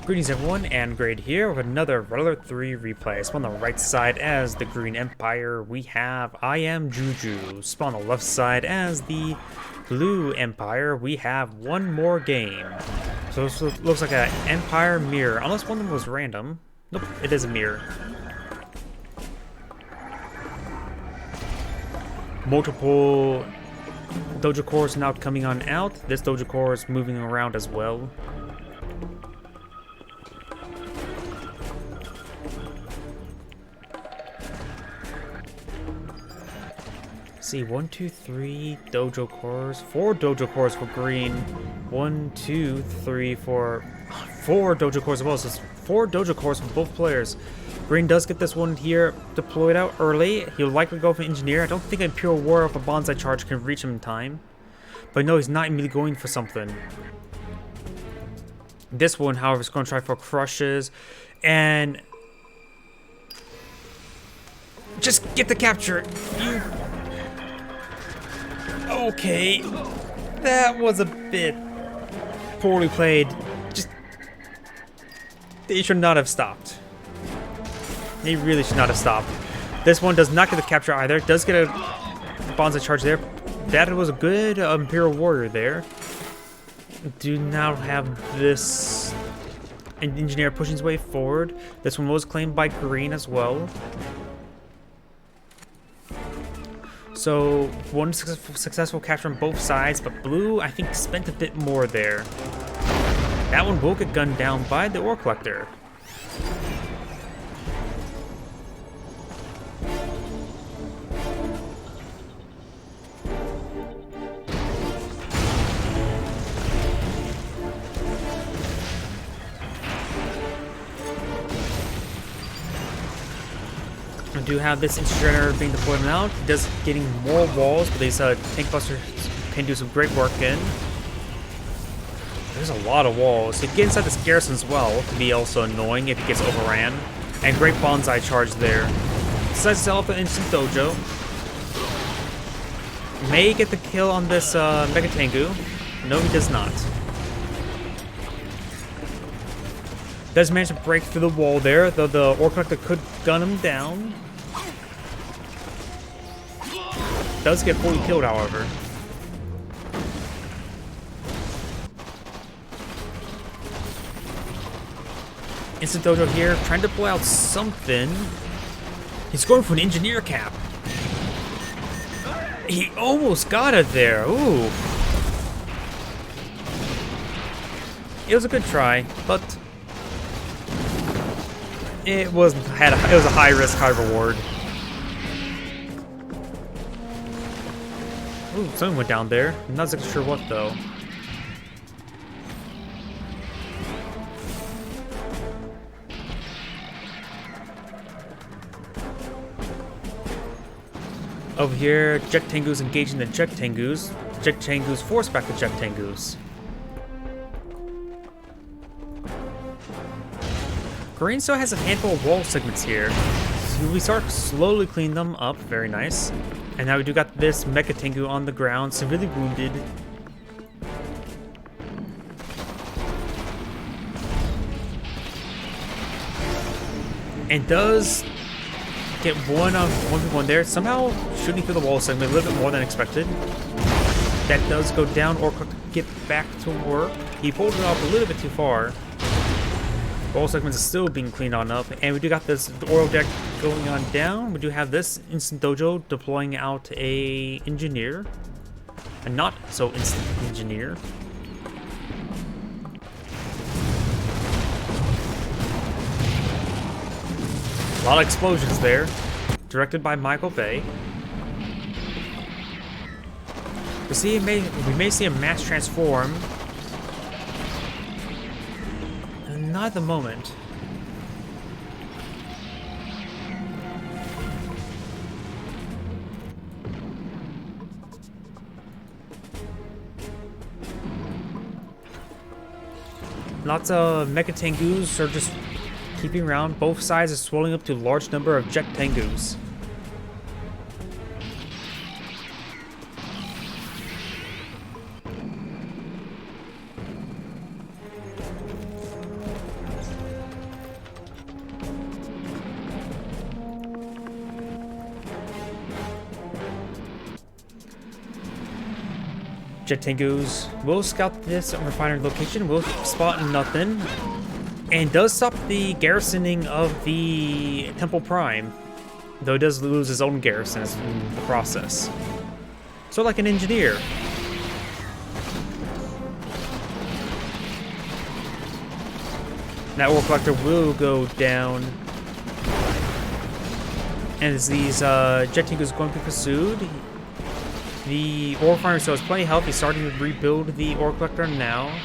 Greetings everyone, and Grade here with another Runner 3 replay. So on the right side as the Green Empire, we have IAmJuJu. So on the left side as the Blue Empire, we have OneMoreGame. So this looks like an Empire mirror, unless one of them was random. Nope, it is a mirror. Multiple dojo cores now coming on out. This dojo core is moving around as well. See, 1, 2, 3 dojo cores, 4 dojo cores for green, 1, 2, 3, 4 dojo cores as well. So it's 4 dojo cores for both players. Green does get this one here deployed out early. He'll likely go for engineer. I don't think a pure war of a bonsai charge can reach him in time, but no, he's not immediately going for something. This one, however, is going to try for crushes and just get the capture. Okay, that was a bit poorly played. Just, they should not have stopped. They really should not have stopped. This one does not get the capture either. Does get a bonsai charge there. That was a good Imperial Warrior there. Do now have this engineer pushing his way forward. This one was claimed by green as well. So, one successful capture on both sides, but blue, I think, spent a bit more there. That one will get gunned down by the ore collector. I do have this incinerator being deployed now. He does getting more walls, but these tank busters can do some great work in. There's a lot of walls. So get inside this garrison as well. It can be also annoying if he gets overran. And great bonsai charge there. Decides to sell up an instant dojo. May get the kill on this Mega Tengu. No, he does not. Does manage to break through the wall there, though the ore collector could gun him down. Does get fully killed, however. Instant dojo here, trying to pull out something. He's going for an engineer cap. He almost got it there. Ooh. It was a good try, but it was a high risk, high reward. Ooh, something went down there. I'm not exactly sure what though. Over here, Jet Tengu's engaging the Jet Tengus. Jet Tengus force back the Jet Tengus. Green still has a handful of wall segments here. So we start slowly cleaning them up. Very nice. And now we do got this Mecha Tengu on the ground, severely wounded. And does get one there. Somehow shooting through the wall segment a little bit more than expected. That does go down or get back to work. He pulled it off a little bit too far. Wall segments are still being cleaned on up, and we do got this oil deck going on down. We do have this instant dojo deploying out a engineer, a not so instant engineer. A lot of explosions there, directed by Michael Bay. We may see a mass transform. Not at the moment. Lots of Mecha Tengus are just keeping around. Both sides are swelling up to a large number of Jet Tengus. Jet Tengus will scout this refinery location, will spot nothing, and does stop the garrisoning of the Temple Prime, though he does lose his own garrison in the process. So like an engineer. That ore collector will go down. And as these Jet Tengus going to be pursued, the ore refinery still has plenty of health. He's starting to rebuild the ore collector now.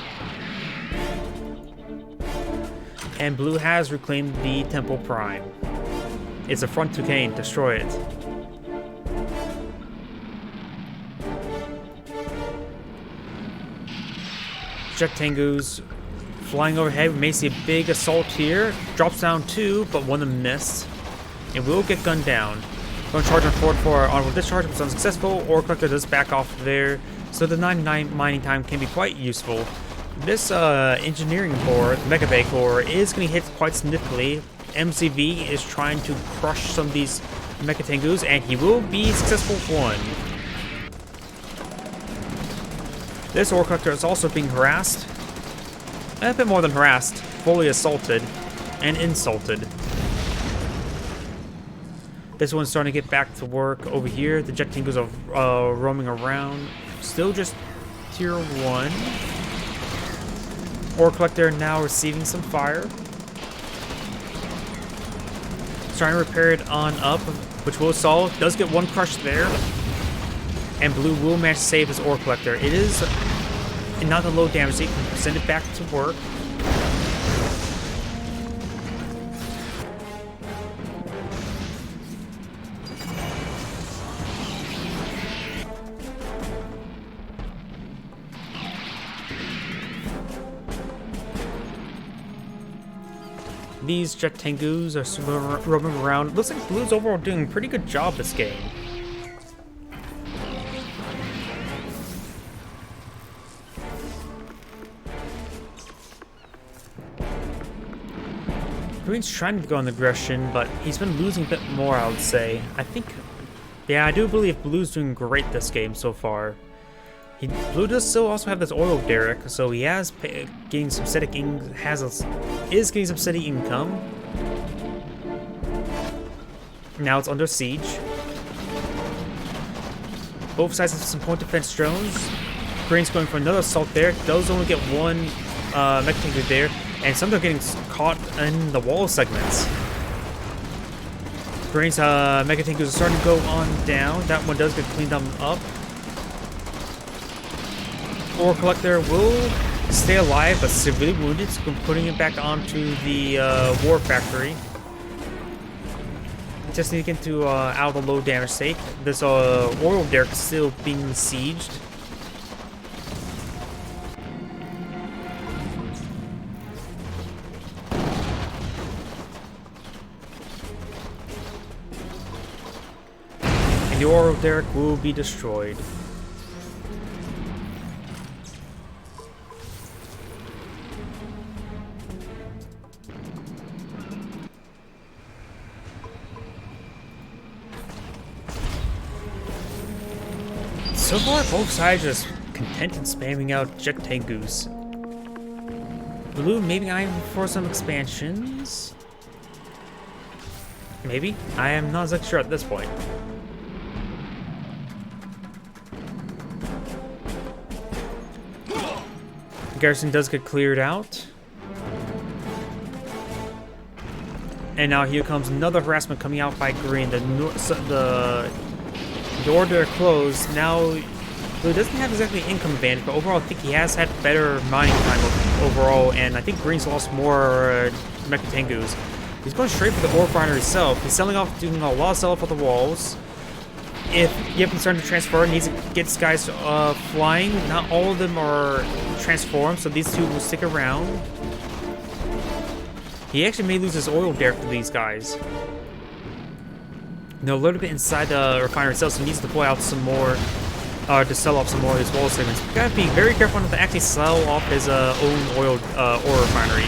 And blue has reclaimed the Temple Prime. It's a front to Kane. Destroy it. Jet Tengus flying overhead. We may see a big assault here. Drops down 2, but one of them missed. And will get gunned down. Going to charge on forward for onward discharge was unsuccessful. Ore collector does back off there. So the 99 mining time can be quite useful. This engineering core, the Mega Bay core, is going to hit quite significantly. MCV is trying to crush some of these Mecha Tengus, and he will be successful with one. This ore collector is also being harassed. A bit more than harassed, fully assaulted and insulted. This one's starting to get back to work over here. The Jet Tengus are roaming around. Still just tier 1. Ore collector now receiving some fire. Trying to repair it on up, which will solve. Does get one crush there. And blue will manage to save his ore collector. It is not a low damage, so you can send it back to work. These Jet Tengus are roaming around. Looks like blue's overall doing a pretty good job this game. Green's trying to go on aggression, but he's been losing a bit more, I would say. Yeah, I do believe blue's doing great this game so far. Blue does still also have this oil derrick, so he has getting some steady is getting some steady income. Now it's under siege. Both sides have some point defense drones. Green's going for another assault there. Does only get one Mech Tanker there, and some are getting caught in the wall segments. Green's Mega Tankers are starting to go on down. That one does get cleaned up. Ore collector will stay alive, but severely wounded, so putting it back onto the war factory. Just need to get into out of the low damage state. This oil derrick is still being besieged. And the oil derrick will be destroyed. So far, both sides are just content in spamming out Jet Tengus. Blue maybe eyeing for some expansions. Maybe? I am not exactly sure at this point. Garrison does get cleared out. And now here comes another harassment coming out by green. The door to close. Now, Blue doesn't have exactly income advantage, but overall I think he has had better mining time overall, and I think Green's lost more Mecha Tengus. He's going straight for the ore refinery itself. He's selling off, doing a lot of sell-off of the walls. If you have concern to transfer, he needs to get these guys flying. Not all of them are transformed, so these two will stick around. He actually may lose his oil derrick to these guys. They're a little bit inside the refinery itself, so he needs to pull out some more, to sell off some more of his wall segments. You gotta be very careful not to actually sell off his own ore refinery.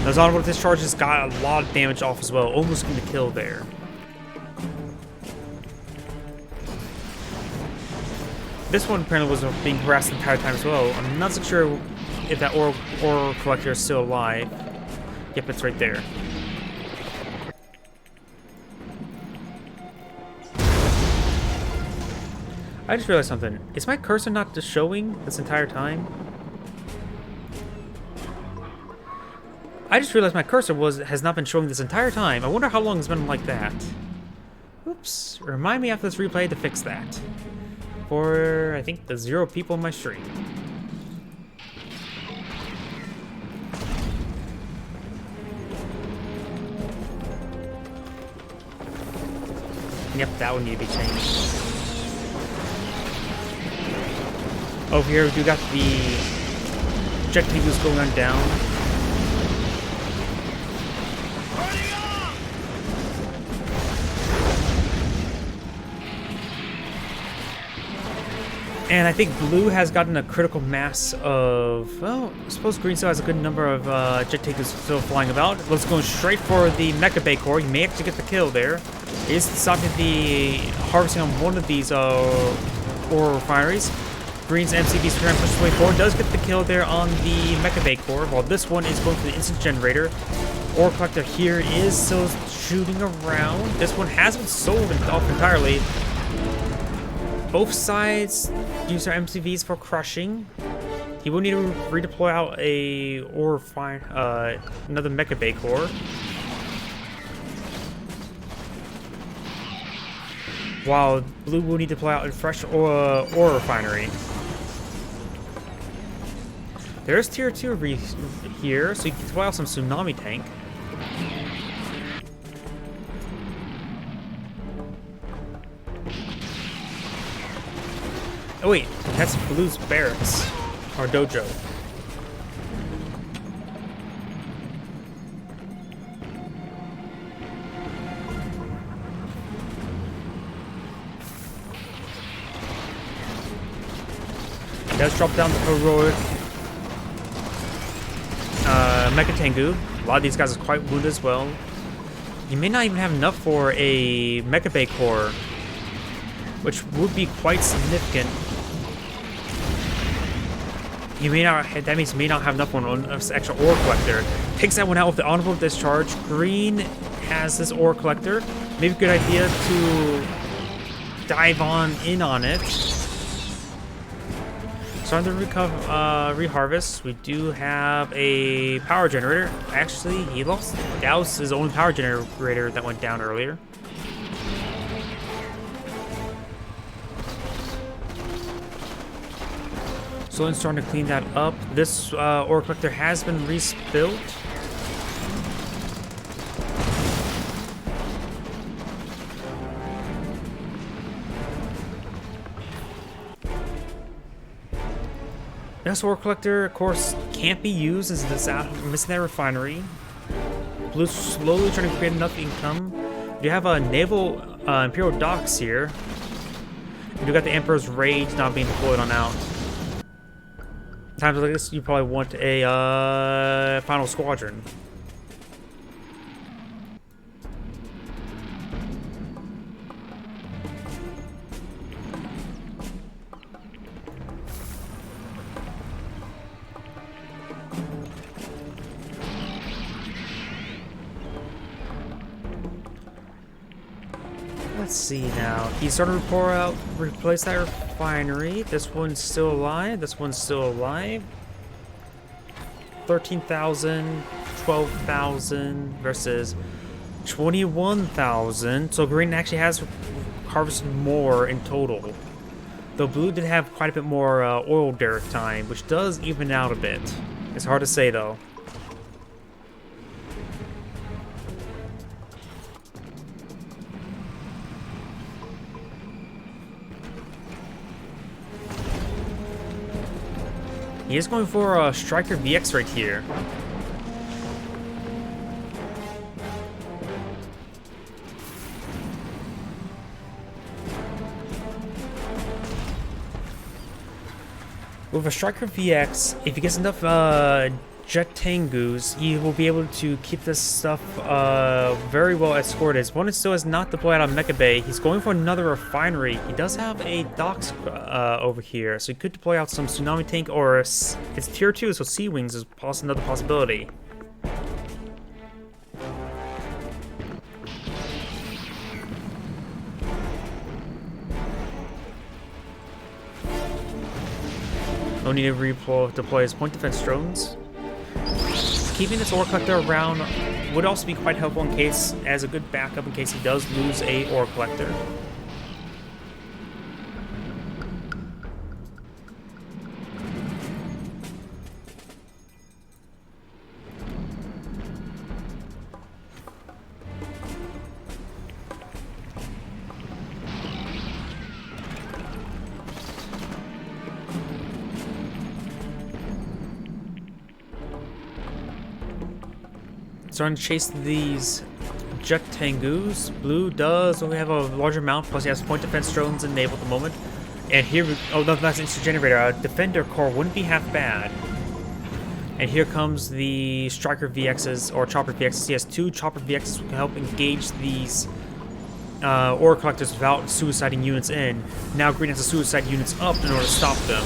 Those automatic discharges got a lot of damage off as well, almost going to kill there. This one apparently was being harassed the entire time as well. I'm not so sure if that ore collector is still alive. Yep, it's right there. I just realized something. Is my cursor not just showing this entire time? I just realized my cursor has not been showing this entire time. I wonder how long it's been like that. Oops. Remind me after this replay to fix that. For, I think, the 0 people in my stream. Yep, that would need to be changed. Over here, we do got the projectiles going on down. And I think blue has gotten a critical mass of, well, I suppose green still has a good number of projectiles still flying about. Let's go straight for the Mecha Bay core. You may actually get the kill there. It is stopping the harvesting on one of these ore refineries. Green's MCB's trying to push his way forward. Does get the kill there on the Mecha Bay core, while this one is going for the instant generator. Ore collector here is still shooting around. This one has been sold off entirely. Both sides use their MCVs for crushing. He will need to redeploy out a another Mecha Bay core. While blue will need to deploy out a fresh ore refinery. There's tier 2 here, so you can deploy out some tsunami tank. Oh wait, that's blue's barracks, or dojo. It does drop down the heroic Mecha Tengu. A lot of these guys are quite wounded as well. You may not even have enough for a Mecha Bay core, which would be quite significant. You may not. That means you may not have enough on an extra ore collector. Takes that one out with the honorable discharge. Green has this ore collector. Maybe a good idea to dive in on it. Starting to reharvest. We do have a power generator. Actually, he lost. That was his only power generator that went down earlier. So I'm starting to clean that up. This ore collector has been rebuilt. This ore collector, of course, can't be used as this missing that refinery. Blue's slowly trying to create enough income. You have a naval Imperial docks here. You got the Emperor's Rage not being deployed on out. Times like this, you probably want a final squadron. Let's see now. He's starting to replace that refinery. This one's still alive. This one's still alive. 13,000, 12,000 versus 21,000. So green actually has harvested more in total. Though blue did have quite a bit more oil derrick time, which does even out a bit. It's hard to say though. He is going for a Striker VX right here. With a Striker VX, if he gets enough Jet Tengus, he will be able to keep this stuff very well escorted. His opponent still has not deployed on Mecha Bay. He's going for another refinery. He does have a docks over here, so he could deploy out some Tsunami Tank, or it's tier 2, so Sea Wings is another possibility. No need to deploy his point defense drones. Keeping this ore collector around would also be quite helpful in case, as a good backup in case he does lose a ore collector. Starting to chase these Jet Tengus. Blue does only have a larger amount, plus he has point defense drones enabled at the moment. And here we, oh no, that's instant generator. A defender core wouldn't be half bad. And here comes the Striker VXs, or Chopper VXs. He has 2 Chopper VXs who can help engage these ore collectors without suiciding units in. Now Green has to suicide units up in order to stop them.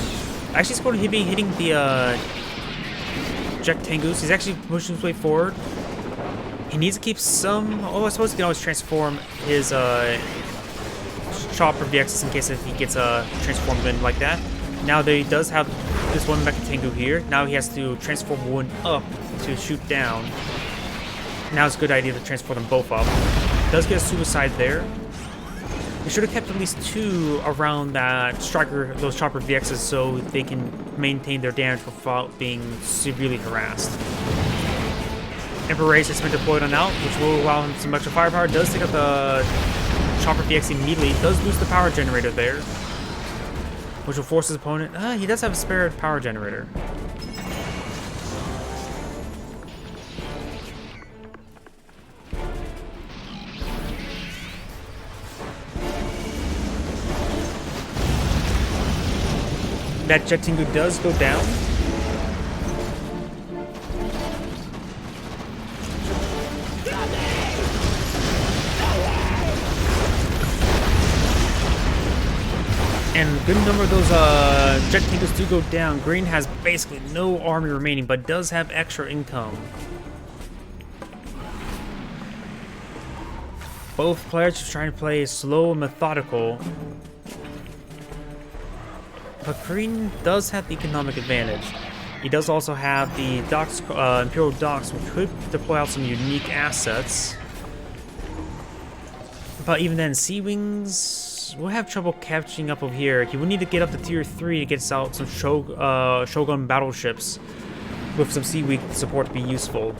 Actually, he's going to be hitting the Jet Tengus. He's actually pushing his way forward. He needs to keep some... Oh, I suppose he can always transform his Chopper VXs in case if he gets transformed in like that. Now that he does have this one Mecha Tengu here, now he has to transform one up to shoot down. Now it's a good idea to transform them both up. Does get a suicide there. He should have kept at least 2 around that Striker, those Chopper VXs, so they can maintain their damage without being severely harassed. Emperor Race has been deployed on out, which will allow him some extra firepower. Does take out the Chopper VX immediately. Does lose the power generator there, which will force his opponent. He does have a spare power generator. That Jet Tengu does go down. And a good number of those Jet Tengus do go down. Green has basically no army remaining, but does have extra income. Both players are trying to play slow and methodical. But Green does have the economic advantage. He does also have the docks, Imperial Docks, which could deploy out some unique assets. But even then, Sea Wings will have trouble catching up over here. He would need to get up to tier 3 to get out some Shogun battleships with some Sea Wing support to be useful.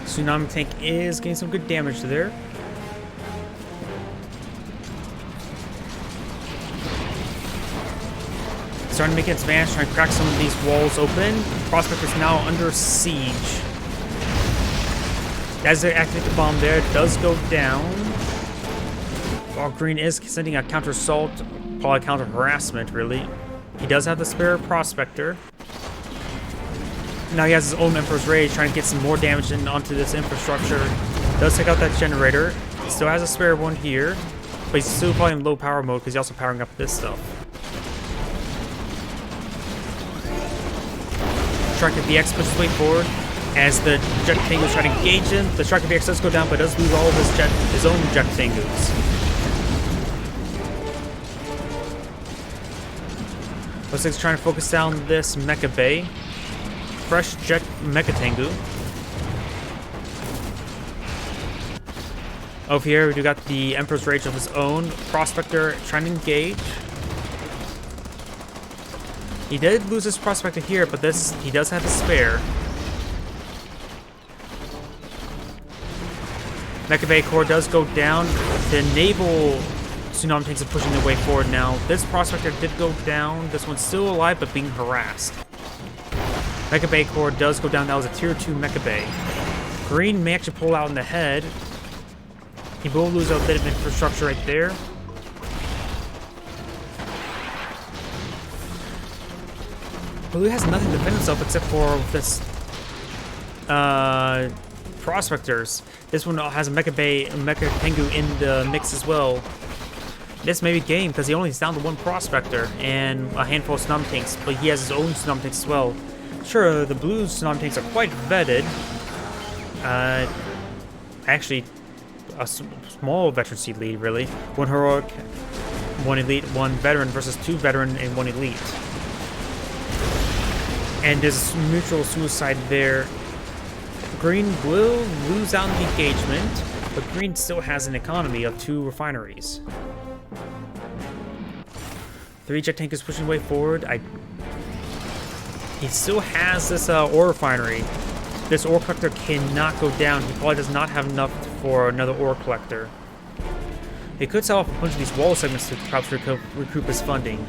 Tsunami Tank is getting some good damage there. Starting to make its advance, trying to crack some of these walls open. Prospect is now under siege. As they activate the bomb there, it does go down. While Green is sending a counter assault, probably counter harassment, really. He does have the spare Prospector. Now he has his own Emperor's Rage, trying to get some more damage onto this infrastructure. Does take out that generator. He still has a spare one here, but he's still probably in low power mode because he's also powering up this stuff. Striker VX pushes way forward as the Jet Tengus try to engage him. The Striker VX does go down, but does lose all of his own Jet Tengus. Looks like he's trying to focus down this Mecha Bay. Fresh Jet Mecha Tengu. Over here, we do got the Emperor's Rage of his own. Prospector trying to engage. He did lose his Prospector here, but this he does have a spare. Mecha Bay core does go down. The naval tsunami tanks are pushing their way forward now. This prospector did go down. This one's still alive, but being harassed. Mecha Bay core does go down. That was a tier 2 Mecha Bay. Green may actually pull out in the head. He will lose a bit of infrastructure right there. Blue has nothing to defend himself except for this prospectors. This one has a Mecha Bay, Mecha Tengu in the mix as well. This may be game because he only is down to one prospector and a handful of tsunami tanks, but he has his own tsunami tanks as well. Sure, the blue tsunami tanks are quite vetted. Actually, a small veterancy lead, really. One heroic, one elite, one veteran versus 2 veteran and 1 elite. And there's mutual suicide there. Green will lose out in the engagement, but Green still has an economy of 2 refineries. 3 jet tank is pushing way forward. He still has this ore refinery. This ore collector cannot go down. He probably does not have enough for another ore collector. He could sell off a bunch of these wall segments to perhaps recoup his funding.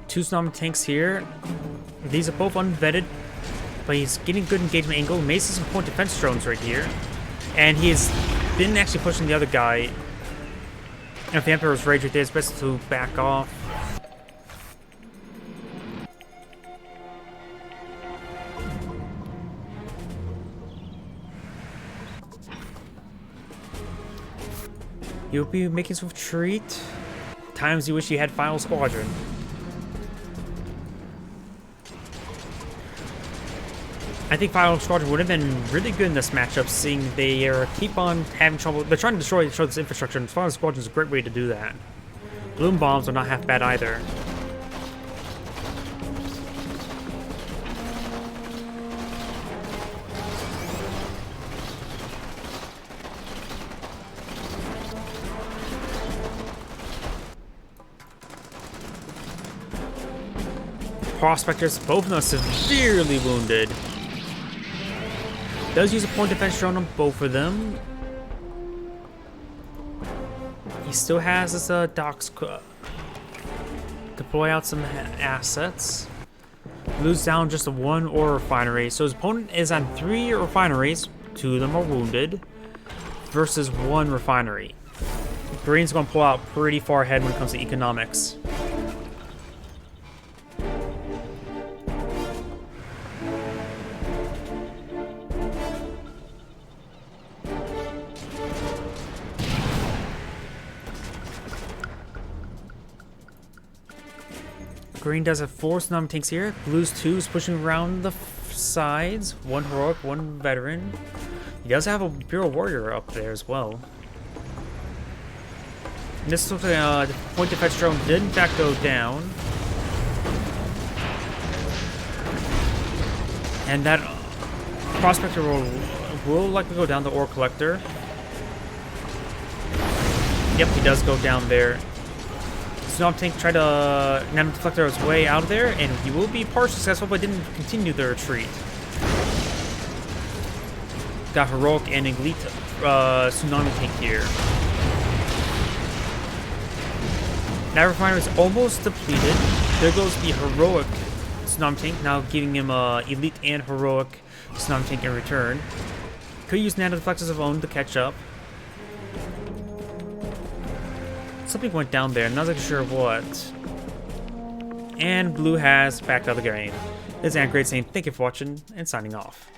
Two tsunami tanks here. These are both unvetted, but he's getting good engagement angle. May see some point defense drones right here. And he has been actually pushing the other guy. And if the Emperor's Rage right there, it's best to back off. You'll be making some retreat. Times you wish you had Final Squadron. I think Final Squadron would have been really good in this matchup, seeing they keep on having trouble. They're trying to destroy this infrastructure, and Final Squadron is a great way to do that. Bloom bombs are not half bad either. Prospectors, both of them severely wounded. Does use a point defense drone on both of them. He still has his docks deploy out some assets. Lose down just 1 ore refinery. So his opponent is on 3 refineries. 2 of them are wounded. Versus 1 refinery. Green's going to pull out pretty far ahead when it comes to economics. Green does have 4 tsunami tanks here. Blue's 2 is pushing around the sides. 1 heroic, 1 veteran. He does have a Bureau Warrior up there as well. And this looks like the point defense drone did in fact go down. And that prospector will likely go down the ore collector. Yep, he does go down there. Tsunami tank tried to nano deflector his way out of there, and he will be partially successful, but didn't continue the retreat. Got heroic and elite tsunami tank here. That refinery is almost depleted. There goes the heroic tsunami tank, now giving him elite and heroic tsunami tank in return. Could use nano deflectors of own to catch up. Something went down there, not exactly sure what. And blue has backed out of the game. This is Great saying thank you for watching and signing off.